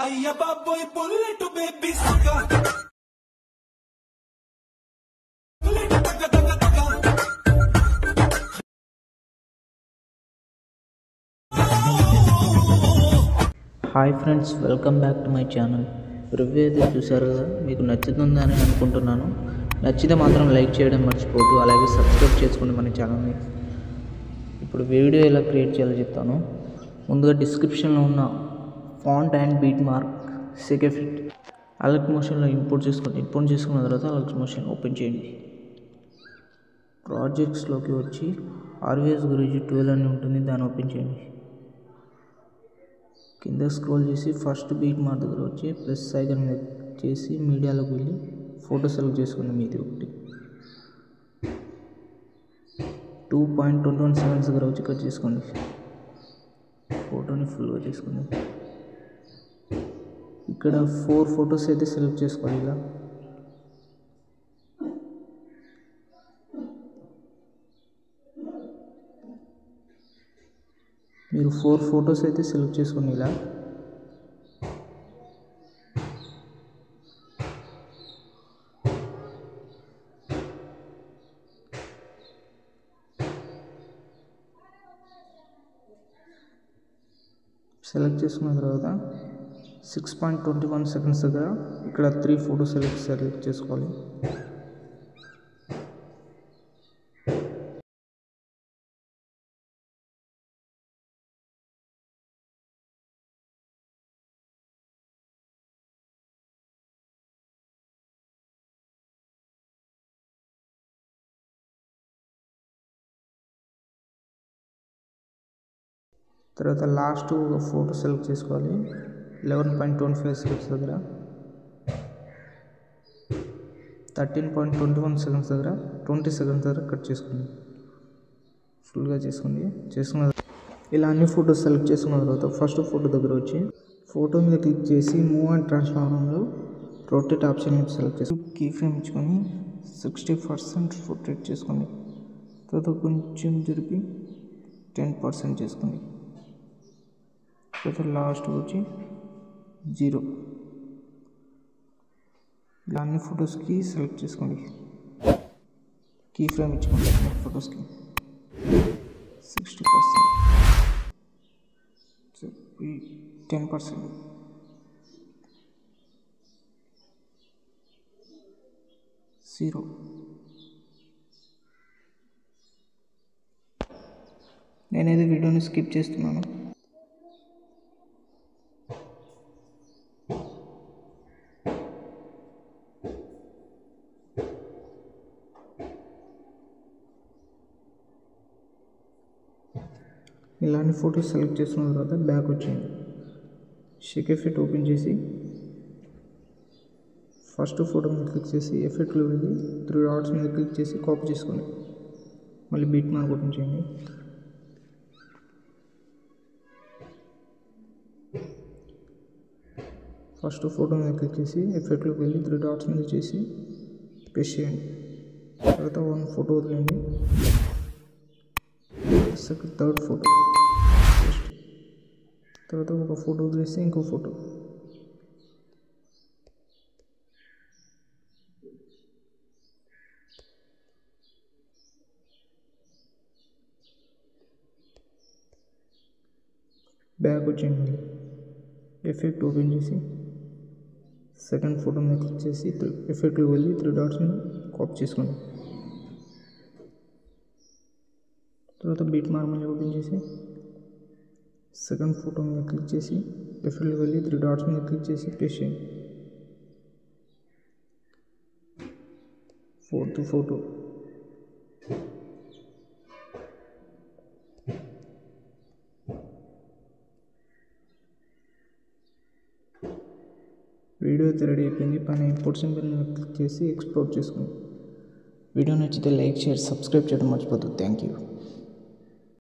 అయ్య బాబోయ్ bullet baby సగా bullet తగ తగ తగ hi friends, welcome back to my channel. Review అయితే చూసారు కదా, మీకు నచ్చుతుందని అనుకుంటున్నాను. నచ్చితే మాత్రం లైక్ చేయడం మర్చిపోవద్దు, అలాగే సబ్స్క్రైబ్ చేసుకోండి మన ఛానల్ని. ఇప్పుడు వీడియో ఎలా క్రియేట్ చేయాలో చెప్తాను. ముందుగా డిస్క్రిప్షన్లో ఉన్న ఫాంట్ అండ్ బీట్ మార్క్ సెకెఫిట్ అలర్ట్ మోషన్లో ఇంపోర్ట్ చేసుకోండి. ఇంపోర్ట్ చేసుకున్న తర్వాత అలర్ట్ మోషన్ ఓపెన్ చేయండి. ప్రాజెక్ట్స్లోకి వచ్చి ఆర్వీఎస్ గురించి 12 అని ఉంటుంది, దాన్ని ఓపెన్ చేయండి. కింద స్క్రోల్ చేసి ఫస్ట్ బీట్ మార్క్ దగ్గర వచ్చి ప్లస్ ఐకాన్ మీద చేసి మీడియాలోకి వెళ్ళి ఫోటో సెలెక్ట్ చేసుకోండి. మీది ఒకటి 2.21 సెకండ్స్ దగ్గర వచ్చి కట్ చేసుకోండి. ఫోటోని ఫుల్గా తీసుకోండి. ఇక్కడ 4 ఫొటోస్ అయితే సెలెక్ట్ చేసుకోవాలి. ఇలా మీరు 4 ఫొటోస్ అయితే సెలెక్ట్ చేసుకోండి. ఇలా సెలెక్ట్ చేసుకున్న తర్వాత 6.21 సెకండ్స్ దగ్గర ఇక్కడ 3 ఫొటోస్ సెలెక్ట్ చేసుకోవాలి. తర్వాత లాస్ట్ ఒక ఫోటో సెలెక్ట్ చేసుకోవాలి. 11.25 సెకండ్స్ దగ్గర 13.21 సెకండ్స్ దగ్గర 20 సెకండ్స్ దగ్గర కట్ చేసుకోండి. ఫుల్గా చేసుకోండి. చేసుకున్న ఇలా అన్ని ఫొటోస్ సెలెక్ట్ చేసుకున్న తర్వాత ఫస్ట్ ఫోటో దగ్గర వచ్చి ఫోటో మీద క్లిక్ చేసి మూవ్ అండ్ ట్రాన్స్ఫార్మ్లో రొటేట్ ఆప్షన్ సెలెక్ట్ చేసి కీ ఫ్రేమ్ ఇచ్చుకొని 60% రొటేట్ చేసుకోండి. తర్వాత కొంచెం జరిపి 10% చేసుకోండి. తర్వాత లాస్ట్ వచ్చి 0. ఇలా అన్ని ఫొటోస్కి సెలెక్ట్ చేసుకోండి. కీ ఫ్రేమ్ ఇచ్చుకోండి. అన్ని ఫొటోస్కి 60%, 10%, 0. నేనైతే వీడియోని స్కిప్ చేస్తున్నాను. ఇలాంటి ఫొటోస్ సెలెక్ట్ చేసుకున్న తర్వాత బ్యాక్ వచ్చింది. షేక్ ఎఫెక్ట్ ఓపెన్ చేసి ఫస్ట్ ఫోటో మీద క్లిక్ చేసి ఎఫెక్ట్లో వెళ్ళి 3 డాట్స్ మీద క్లిక్ చేసి కాపీ చేసుకోండి. మళ్ళీ బీట్ మార్క్ ఓపెన్ చేయండి. ఫస్ట్ ఫోటో మీద క్లిక్ చేసి ఎఫెక్ట్లోకి వెళ్ళి 3 డాట్స్ మీద చేసి పేస్ట్ చేయండి. తర్వాత 1 ఫోటో వదిలేండి. థర్డ్ ఫోటో తర్వాత ఒక ఫోటో వదిలేస్తే ఇంకో ఫోటో. బ్యాక్ వచ్చేయండి. ఎఫెక్ట్ ఓపెన్ చేసి సెకండ్ ఫోటో మీద క్లిక్ చేసి ఎఫెక్ట్లో వెళ్ళి 3 డాట్స్ మీద కాపీ చేసుకోండి. తర్వాత బీట్ మార్క్ మీద ఓపెన్ చేసి సెకండ్ ఫోటో మీద క్లిక్ చేసి ఎఫెక్ట్లో వెళ్ళి 3 డాట్స్ మీద క్లిక్ చేసి పేస్ట్ చేయండి. ఫోర్త్ ఫోటో వీడియో అయితే రెడీ అయిపోయింది. పైన ఇంపోర్ట్ సింబల్ మీద క్లిక్ చేసి ఎక్స్పోర్ట్ చేసుకోండి. వీడియో నచ్చితే లైక్, షేర్, సబ్స్క్రైబ్ చేయడం మర్చిపోతుంది. Thank you.